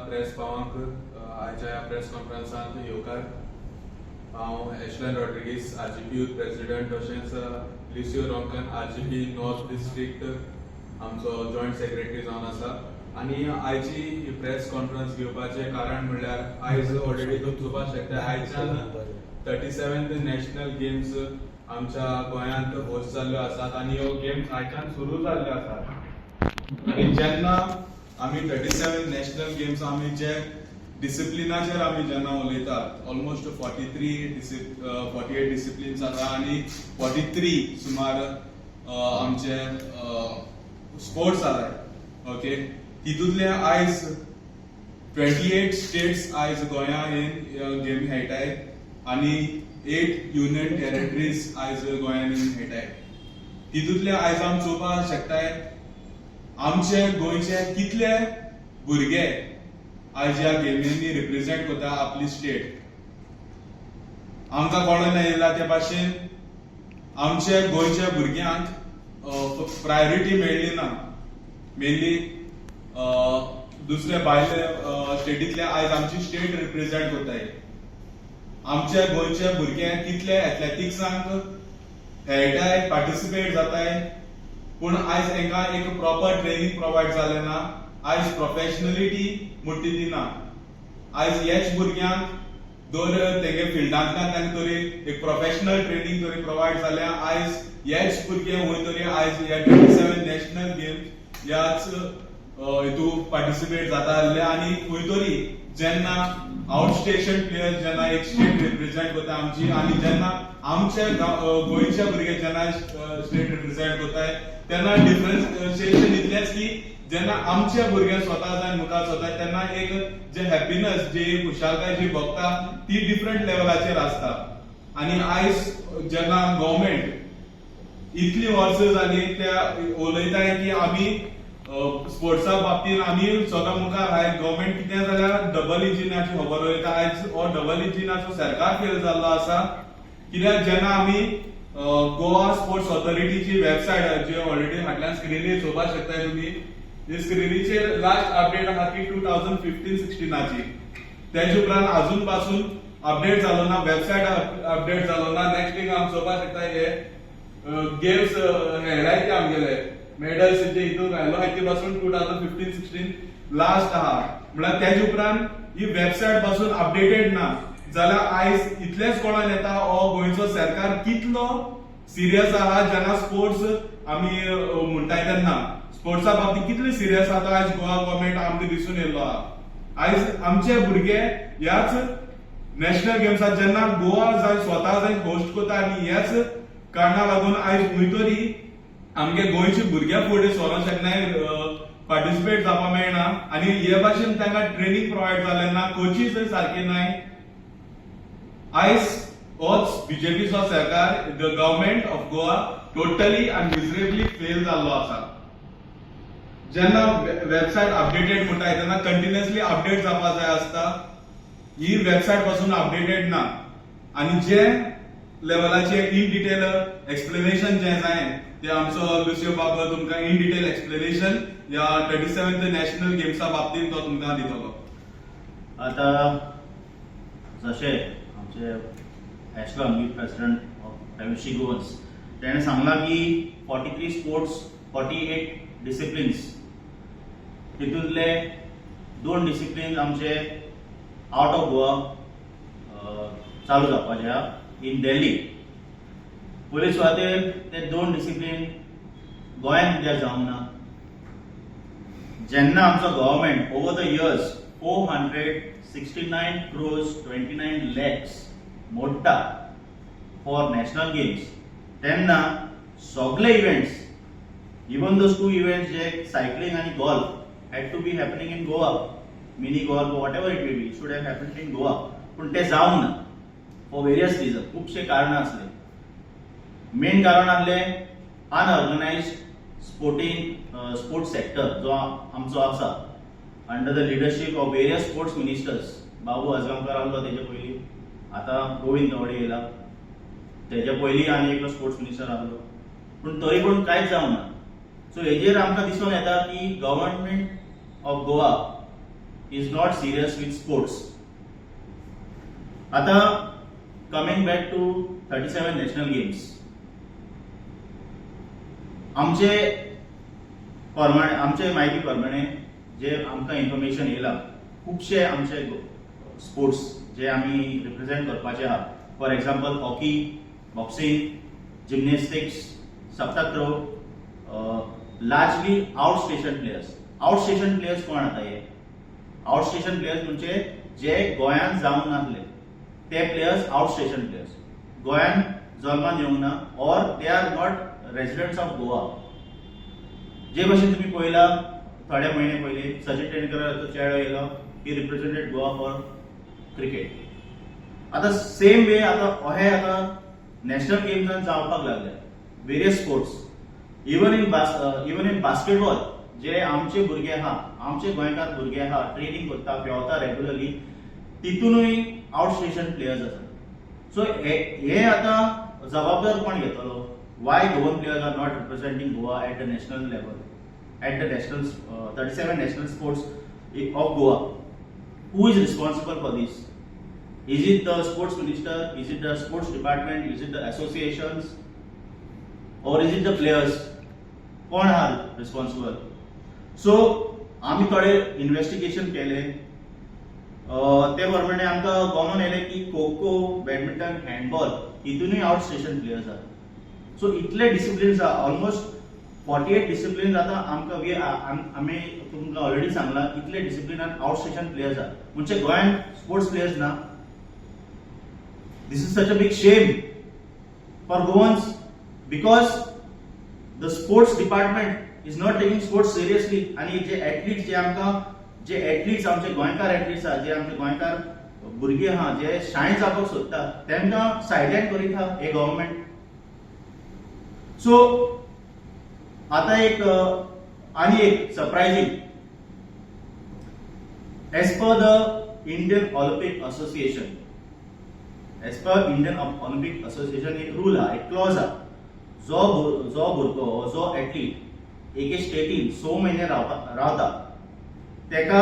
Press पावंक आयच्या ह्या प्रेस कॉन्फरन्सांत येवकार हांव एशलन रॉड्रिगीस आरजीपी यूथ प्रेसिडेंट तशेंच लिसियो रॉन्कन आरजीपी नॉर्थ डिस्ट्रिक्ट आमचो जॉयंट सेक्रेटरी जावन आसा आनी आयची ही प्रेस कॉन्फरन्स घेवपाचें कारण म्हणल्यार आयज ऑलरेडी तुमी चोवपाक शकता आयच्यान 37th नॅशनल गेम्स आमच्या गोंयांत होस्ट जाल्ल्यो आसात आनी ह्यो गेम्स आयच्यान सुरू जाल्ल्यो आसात आनी जेन्ना आमी 37 नॅशनल गेम्स आमी जे डिसिप्लिनाचेर आमी जेन्ना उलयतात ऑलमोस्ट 48 डिसिप्लिन्स आसा आनी 43 सुमार आमचे स्पोर्ट्स आसात ओके तितूंतले आयज 28 स्टेट्स आयज गोंया गेम खेळटाय आनी 8 युनियन टेरिटरीज आयज गोंयान खेळटाय तितूंतले आयज आमी चोवपाक शकताय आमचे गोंयचे कितले भुरगे आयज ह्या गेमींनी रिप्रेझेंट करता आपली स्टेट आमकां कळून येयला ते भाशेन आमचे गोंयच्या भुरग्यांक प्रायोरिटी मेळ्ळी ना मेनली दुसरे भायले स्टेटींतले आयज आमची स्टेट रिप्रेझेंट करताय आमच्या गोंयचे भुरगे कितले एथलेटिक्सांक खेळटाय पार्टिसिपेट जाताय पूण आयज तांकां एक प्रॉपर ट्रेनिंग प्रोवायड जालें ना आयज प्रोफेशनलिटी म्हणटी ती ना आयज हेच भुरग्यांक दर तेगे फिल्डांतल्यान तांकां तरी एक प्रोफेशनल ट्रेनिंग तरी प्रोवायड जाल्या आयज हेच भुरगे खंय तरी आयज ह्या 27 नॅशनल गेम्स ह्याच हितून पार्टिसिपेट जाता आसले आनी खंय तरी जेन्ना आउट स्टेशन प्लेयर्स जेन्ना एक स्टेट रिप्रेझेंट करता आमची आनी जेन्ना आमचे गोंयचे भुरगे जेन्ना स्टेट रिप्रेझेंट करताय तेन्ना डिफरन्शिएशन इतलेंच की जेन्ना आमचे भुरगे स्वता जावन मुखार सरतात तेन्ना एक जे हॅपीनेस जी खुशालकाय जी भोगता ती डिफरंट लेवलाचेर आसता आनी आयज जेन्ना गव्हर्नमेंट इतली वर्सां जाली ते उलयताय की आमी स्पोर्ट्सा बाबतींत आमी स्वता मुखार आहाय गव्हर्नमेंट कितें जाल्यार डबल इंजिनाची खबर उलयता आयज हो डबल इंजिनाचो सरकार फेल जाल्लो आसा कित्याक जेन्ना आमी गोवा स्पोर्ट्स ऑथॉरिटीची वेबसायट जी ऑलरेडी फाटल्यान स्क्रिनीर चोवपाक शकताय तुमी स्क्रिनीचेर लास्ट अपडेट आहा की 2015-16ची तेजे उपरांत अजून पासून अपडेट जालो ना वेबसायट अपडेट जालो ना नेक्स्ट थिंग आमी चोवपाक शकताय हे गेम्स खेळाय ते आमगेले मेडल्स जे हितून घायलो आहाय ती पासून 2015-16 लास्ट आहा म्हळ्यार तेजे उपरांत ही वेबसायट पासून अपडेटेड ना जाल्यार आयज इतलेच कळोन येता हो गोंयचो सरकार कितलो सिरियस आहा जेन्ना स्पोर्ट्स आमी म्हणटाय तेन्ना स्पोर्ट्सा बाबतींत कितले सिरियस आहा तो आयज गोवा गव्हर्नमेंट आमकां दिसून येयल्लो आहा आयज आमचे भुरगे ह्याच नॅशनल गेम्सात जेन्ना गोवा जाय स्वता जाय होस्ट करता आनी ह्याच कारणाक लागून आयज खंय तरी आमगे गोंयचे भुरगे फुडें सरोंक शकनाय पार्टिसिपेट जावपाक मेळना आनी हे भाशेन तांकां ट्रेनिंग प्रोवायड जालें ना कोचीस सारके नाय आयज होच बीजेपीचो सरकार the government of Goa totally आनी मिजरेबली फेल जाल्लो आसा जेन्ना वेबसायट अपडेटेड म्हणटाय तेन्ना कंटिन्युअसली अपडेट जावपाक जाय आसता ही वेबसायट पासून अपडेटेड ना आनी जे लेवलाचे इन डिटेल एक्सप्लेनेशन जे जाय ते आमचो लुसियो बाबा तुमकां इन डिटेल एक्सप्लेनेशन ह्या 37th नॅशनल गेम्सा बाबतींत तो तुमकां दितलो आता जशे आमचे echelon youth president of MC Goans ताणें सांगला की 43 स्पोर्ट्स 48 डिसिप्लिन्स तितूंतले 2 डिसिप्लिन आमचे आउट ऑफ गोवा चालू जावपाचे इन दिल्ली पयले सुवातेर ते 2 डिसिप्लिन गोंयांत कित्याक जावंक ना जेन्ना आमचो government over the years 469 crores 29 lakhs मोडटा फॉर नॅशनल गेम्स तेन्ना सगळे इव्हेंट्स इवन दोज 2 इव्हेंट्स जे सायकलिंग आनी golf had to be happening in Goa mini golf whatever it may be should have happened in Goa पूण ते जावंक ना for various region खुबशे कारणां आसले मेन कारण आसले अनऑर्गनायज्ड स्पोर्ट्स सेक्टर जो आमचो आसा under the leadership of various sports ministers Babu Azgaonkar आसलो तेजे पयलीं आतां गोविंद गावडे येयला तेजे पयलीं आनी एकलो स्पोर्ट्स मिनिस्टर आसलो पूण तरी पूण कांयच जावंक ना सो हेजेर आमकां दिसून येता की government of Goa is not serious with sports. आता coming back to 37 national games. आमचे माहिती प्रमाणे जे आमकां इन्फॉर्मेशन येयला खुबशे आमचे स्पोर्ट्स जे आमी रिप्रेझेंट करपाचे आहा. For example hockey, boxing, gymnastics, सप्तक्रो, largely out station players. Out station players कोण आता हे? आउट स्टेशन प्लेयर्स म्हणजे जे गोंयांत जावन नासले ते प्लेयर्स आउट स्टेशन प्लेयर्स. गोंयांत जल्मान येवंक ना or they are not residents of Goa. जे भशेन तुम्ही पळयला थोडे महिने पयलीं सचिन तेंडुलकराचो चेडो येयलो, ही रिप्रेझेंटेड गोवा फॉर क्रिकेट. आता सेम वे आता नॅशनल गेम्सान जावपाक लागले various sports. Even in basketball जे आमचे भुरगे आहा, आमचे गोंयकार भुरगे आहा, ट्रेनिंग करता, पेंवता रेग्युलरली, तितूनय आउट स्टेशन प्लेयर्स आसा. सो हे आता जबाबदार कोण घेतलो? Why Goan players are not representing Goa at the national level, at the national 37 national sports of Goa? Who is responsible for this? Is it the sports minister? Is it the sports department? Is it the associations? Or is it the players? कोण are responsible? So आम्ही थोडे investigation केले. ते प्रमाणे आमकां common येयलें की kho-kho, badminton, handball हितूनय आउट स्टेशन प्लेयर्स आहात. सो इतले डिसिप्लिन्स आहा, ऑलमोस्ट 48 डिसिप्लिन्स आता आम्ही तुमकां ऑलरेडी सांगला इतले डिसिप्लिनान आउट स्टेशन प्लेयर्स आहा. म्हणजे गोंयांत स्पोर्ट्स प्लेयर्स ना. This is such a big shame for Goans because the sports department is not taking sports seriously. आणि जे एथलीट्स आमचे गोंयकार एथलीट्स आहा, जे आमचे गोंयकार भुरगे आहा, जे शाळेंत जावपाक सोदता, तेमकां सायडलायन करीत आहा हे गव्हर्नमेंट. सो आता आणि एक surprising, as per the Indian Olympic association, एक रूल हा, एक क्लॉज हा, जो भुरगो जो एथलीट एके स्टेटीन 6 महिने रावता तेका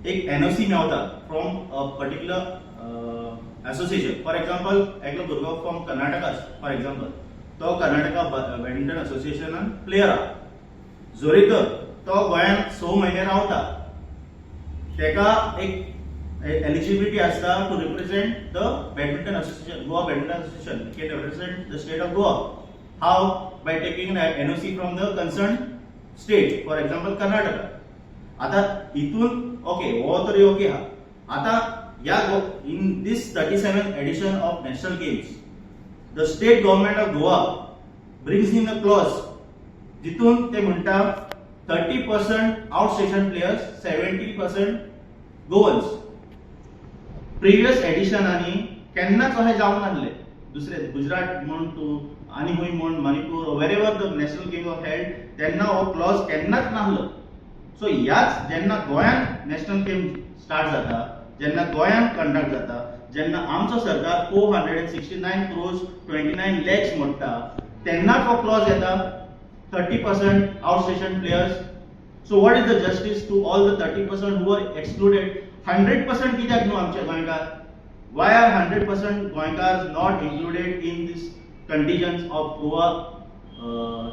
एक एनओसी मेळटा from a particular association. For example एकलो भुरगो फ्रॉम कर्नाटका, फॉर एक्झाम्पल तो कर्नाटका बॅडमिंटन असोसिएशनान प्लेयर हा. जोरी तर तो गोंयांत 6 महिने रावता, तेका एक एलिजिबिलिटी आसता to represent the badminton association, Goa badminton association, can represent the state of Goa. How? By taking an NOC from the concern state, for example Karnataka. आता इथून ओके हो तरी ओके हा. आता in this 37 edition of national games the state government of Goa brings in a clause जिथून ते म्हणता 30% out station players, 70% Goans. Previous एडिशनांनी केन्नाच अशें जावंक नासले. दुसरे गुजरात म्हण तूं आनी खंय म्हण Manipur wherever the national game of held तेन्ना हो क्लॉज केन्नाच नासलो. सो ह्याच जेन्ना गोंयांत नॅशनल गेम स्टार्ट जाता, जेन्ना गोंयांत कंडक्ट जाता, जेन्ना आमचो सरकार 469 crores 29 lakhs मोडटा, तेन्ना तो क्लॉज येता 30% out station players. So what is the justice to all the 30% who are excluded? 100% कित्याक न्हू आमचे गोंयकार? वाय आर 100% गोंयकार not included in this contingents of Goa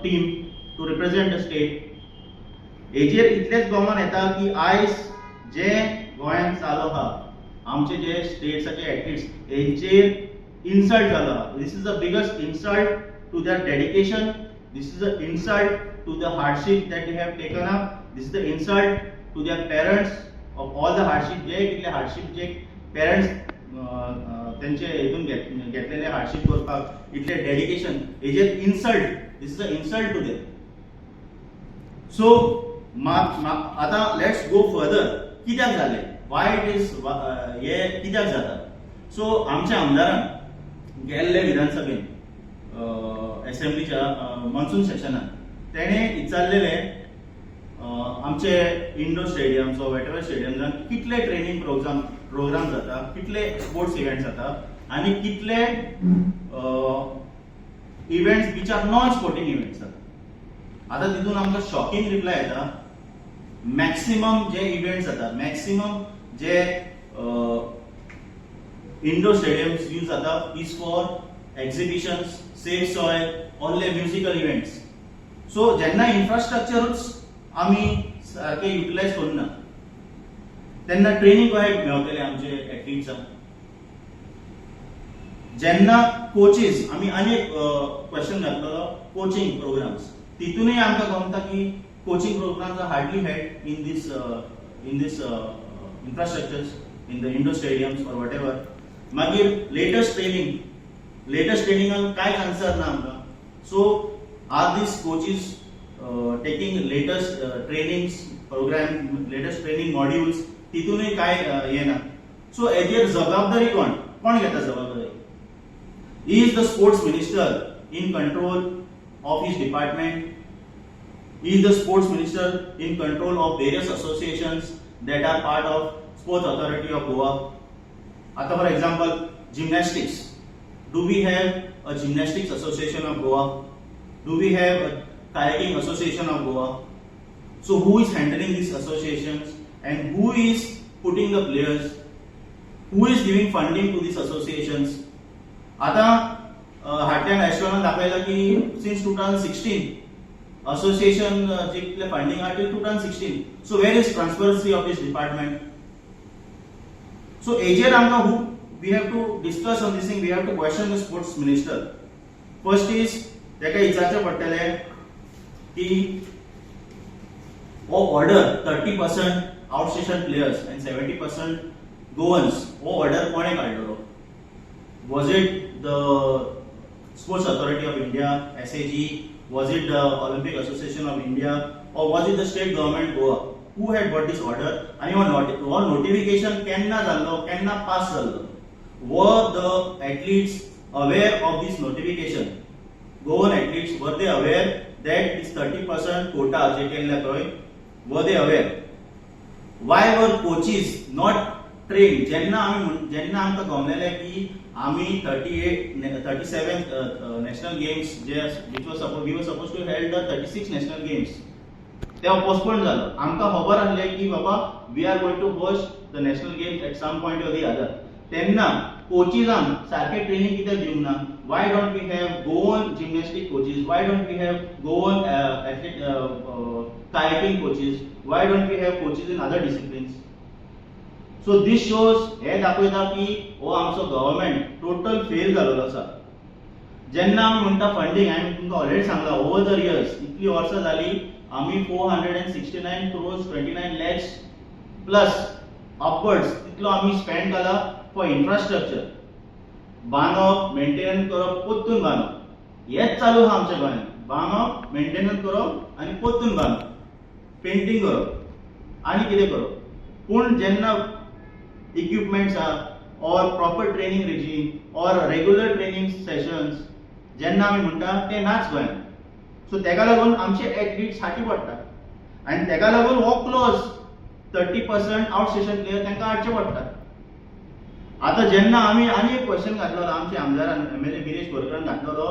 team to represent the state? हेजेर इतलेच गोमान येता की आयज जे गोंयांत चालू आहा, आमचे जे स्टेट्साचे एथलीट्स हेंचेर इन्सल्ट जाला. This is the biggest insult to their dedication. This is the insult to the hardship that they have taken up. This is the insult to their parents of all the hardship. जे कितले hardship जे parents तेंचे हितून घेतलेले hardship करपाक इतले dedication, हेजेर insult. This is the insult to them. So आता लेट्स गो फर्दर. कित्याक जाले? वाय इट इज हे कित्याक जाता? सो आमच्या आमदारान गेल्ले विधानसभेन असेंब्लीच्या मॉन्सून सेशनान तेणे विचारलेले आमचे इंडोर स्टेडियम्स वेटेवर स्टेडियम्सान कितले ट्रेनिंग प्रोग्राम जाता, कितले स्पोर्ट्स इव्हेंट्स जाता आणि कितले events which are non sporting events जाता. आता तितून आमकां शॉकिंग रिप्लाय येता मॅक्सिमम जे इव्हेंट्स जाता, मॅक्सिमम जे इंडोर स्टेडियम्स यूज जाता is for exhibitions, safe soil, only musical events. So जेन्ना इन्फ्रास्ट्रक्चरूच आमी सारखे युटिलायज करना तेन्ना ट्रेनिंग कशें मेळटलें आमचे एथलीट्सांक. जेन्ना कोचीस, आमी आनी एक क्वेश्चन घातलेलो कोचिंग प्रोग्राम्स, तितूनय आमकां गमता की coaching programmes are hardly head in this infrastructures, in the indoor stadiums or whatever. मागीर लेटेस्ट ट्रेनिंगान कांयच आन्सर ना आमकां. So are these coaches taking latest trainings program, latest training modules, तितूनय काय हे ना. सो हेजेर जबाबदारी कोण घेता जबाबदारी? Is the sports minister in control of his department? Is the sports minister in control of various associations that are part of Sports Authority of Goa? Ata for example, gymnastics. Do we have a gymnastics association of Goa? Do we have a kayaking association of Goa? So who is handling these associations and who is putting the players? Who is giving funding to these associations? आता हाट्यान एस्ट्रोनॉन दाखयला की since 2016 association जितले funding आहा till 2016. So where is transparency of this department? So हेजेर आमकां we have to discuss on this thing. We have to question the sports minister. First is तेका विचारचें पडटलें की हो order 30% outstation players and 70% Goans, हो order कोणे काडलेलो? Was it the Sports Authority of India, SAG? Was it the Olympic Association of India, or was it the state government Goa? Who had got this order? And one notification kenna jallo, kenna pass jallo? Were the athletes aware of this notification? Goan athletes, were they aware that this 30% quota je kenla toy? Were they aware? Why were coaches not trained? Jenna आमकां गमलेले की आमी 37 national games we were supposed to held the 36 national games, they were postponed झालो. आमकां खबर आसले की बाबा we are going to host the national games at some point or the other. तेन्ना कोचीजांक सारखे ट्रेनिंग कित्याक दिवंक ना? Why don't we have Goan gymnastic coaches? Why don't we have Goan kayaking coaches? Why don't we have coaches in other disciplines? So this shows हे दाखयता की हो आमचो गव्हर्नमेंट टोटल फेल जाल्लो आसा. जेन्ना आमी म्हणटा फंडिंग, हांवें तुमकां ऑलरेडी सांगला ओवर द इयर्स इतली वर्सां जाली आमी 469 crores 29 lakhs प्लस अपवर्ड्स तितलो आमी स्पेंड केला फॉर इन्फ्रास्ट्रक्चर. बांदप, मेंटेनन्स करप, पोत्तून बांदप, हेच चालू आहा आमच्या गोंयांत. बांदप, मेंटेनन्स करप आनी पोत्तून बांदप, पेंटिंग करप आनी कितें करप. पूण जेन्ना equipments or proper training regime or regular training sessions जेन्ना आमी म्हणटा ते नाच गोंयांत. सो तेका लागून आमचे एथलीट्स हाटी पडटा आनी तेका लागून हो क्लोज 30% आउटस्टेशन प्लेयर तांकां हाडचे पडटा. आतां जेन्ना आमी आनी एक क्वेश्चन घातलेलो आमचे आमदारान MLA गिरीश बोरकरान घातलेलो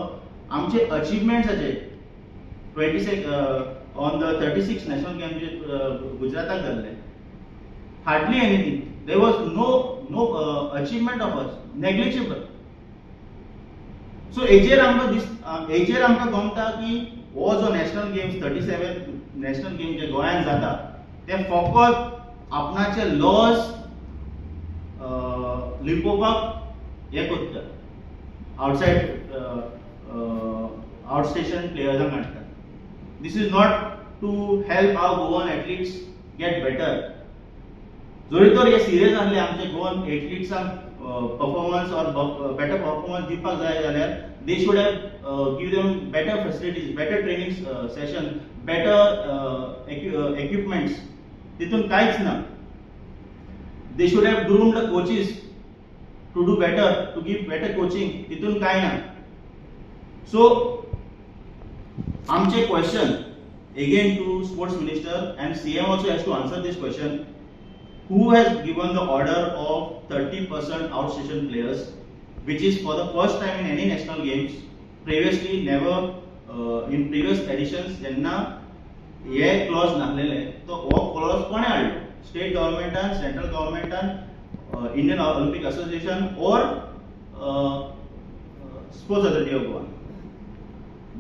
आमचे अचिवमेंट्साचे 26 ऑन द 36 नॅशनल गेम्स जे गुजराताक जाल्ले, hardly anything. There was no achievement of us, negligible. So हेजेर आमकां गमता की हो जो नॅशनल गेम्स 37 नॅशनल गेम्स जे गोंयांत जाता ते फकत आपणाचे लॉज लिपोवपाक हे करता, आउटसायड आउटस्टेशन प्लेयर्सांक हाडटा. This is not to help our Goan athletes get better. जरी तर हे सिरियस आसले आमचे गोवन एथलीट्सांक परफॉर्मन्स और बेटर परफॉर्मन्स दिवपाक जाय जाल्यार they should have give them better facilities, better training session, better equipments. तितून कांयच ना. They should have groomed coaches to do better, to give better coaching. तितून कांय ना. सो आमचे question again to sports minister and CM also has to answer this question. Who has given the order of 30% outstation players, which is for the first time in any national games? Previously never, in previous editions jenna हे clause नासलेले तो हो clause कोणे हाडलो state गव्हर्नमेंटान central गव्हर्नमेंटान Indian Olympic Association or sports authority of Goa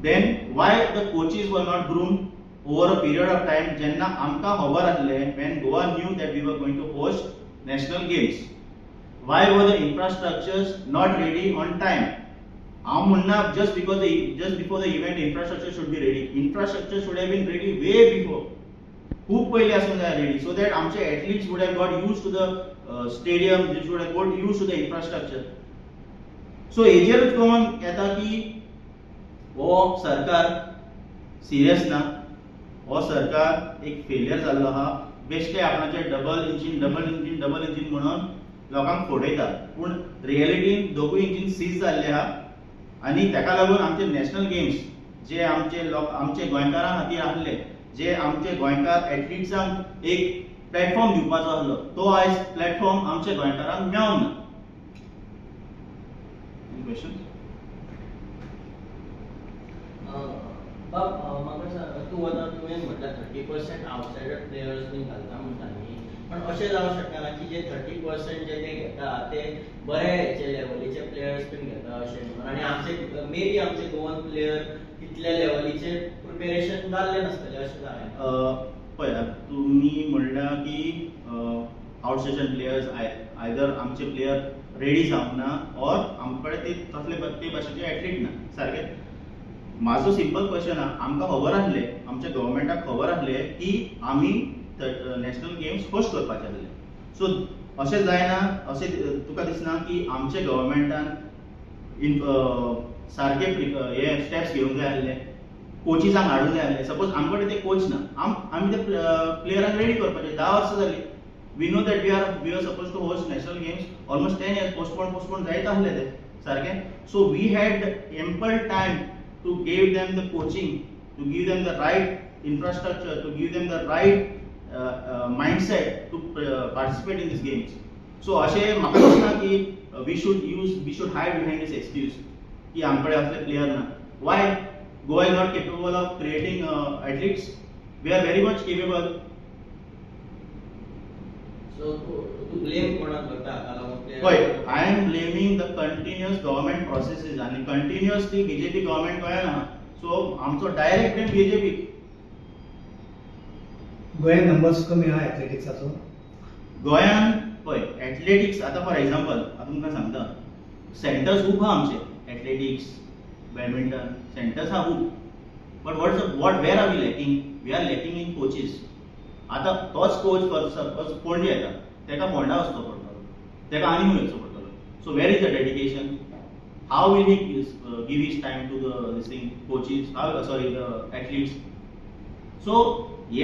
then why the coaches were not groomed over a period of time jenna amka खबर आसले when Goa knew that we were going to host national games why were the infrastructures not ready on time I'm munna just before the event infrastructure should be ready infrastructure should have been ready way before खूप पहिले आसूंक जाय ready so that आमचे athletes would have got used to the stadium they should have got used to the infrastructure so हेजेरूच कोण येता की वो सरकार सिरियस ना वो सरकार एक फेलियर जाल्लो आहा बेश्टे आपणाचे डबल इंजिन म्हणून लोकांक फोडयता पूण रियलिटीन दोगूय इंजिन सीज जाल्ले आहा आनी ताका लागून आमचे नॅशनल गेम्स जे आमचे गोंयकारां खातीर आसले जे आमचे गोंयकार एथलीट्सांक एक प्लॅटफॉर्म दिवपाचो आसलो तो आयज प्लॅटफॉर्म आमच्या गोंयकारांक मेळोंक ना क्वेश्चन बाब म्हाका सांग तूं आतां तुवें म्हटल्यार 30% आवटसायडर प्लेयर्स बी घालता म्हणटा न्ही पण अशें जावंक शकना की जे 30% जे ते घेता ते बरे हेचे लेवलीचे प्लेयर्स बीन घेता अशें म्हणून आनी आमचे मेबी आमचे गोवन प्लेयर तितल्या लेवलीचे प्रिपेरेशन जाल्ले नासतले अशें जालें पळय तुमी म्हणल्या की आउटस्टेशन प्लेयर्स आयदर आमचे प्लेयर रेडी जावंक ना ऑर आमचे कडेन ते भाशेचे एथलीट ना सारकें माझो सिंपल क्वेश्चन आमकां खबर आसले आमच्या गव्हर्नमेंटाक खबर आसले की आमी नॅशनल गेम्स होस्ट करपाचे आसले सो अशें जायना अशें तुका दिसना की आमच्या गव्हर्नमेंटान सारके हे स्टेप्स घेवंक जाय आसले कोचिसांक हाडूंक जाय आसले सपोज आमचे कडेन ते कोच ना आमी ते प्लेयरांक रेडी करपाचे 10 वर्सां जाली we know that we are suppose to host national games almost 10 years postpone जायत आसले ते सारकें so we had ample time to give them the coaching, to give them the right infrastructure, to give them the right mindset to participate in these games. So अशें म्हाका दिसना की we should hide behind this excuse की आमकडे असले player ना. Why Goa is not capable of creating athletes? We are very much capable. So Tu blame कोणाक करता हाका लागून Why? I am blaming the continuous government processes and continuously BJP government goyan आहा. So आमचो direct blame BJP. गोंयान numbers कमी आहा एथलेटिक्साचो गोंयान पळय एथलेटिक्स आतां फॉर एग्जांपल आतां तुमकां सांगता सेंटर्स खूब आहा आमचे एथलेटिक्स बॅडमिंटन सेंटर्स आहा खूब but where are we lacking in coaches आतां तोच कोच फॉर पणजे येता तेका फोंडा वचचो पडटलो तेका आनी खंय वचचो पडटलो so where is the dedication हाव will he give his time to the coaches the athletes so we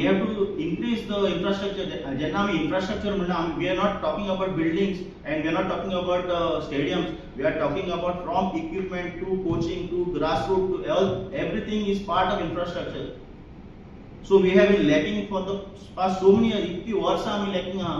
have to increase the infrastructure jenna we infrastructure म्हणना we are not talking about buildings and we are not talking about stadiums we are talking about from equipment to coaching to grassroots to everything is part of infrastructure so we have been lacking for the past so many years itki वर्षा आमी lacking आहा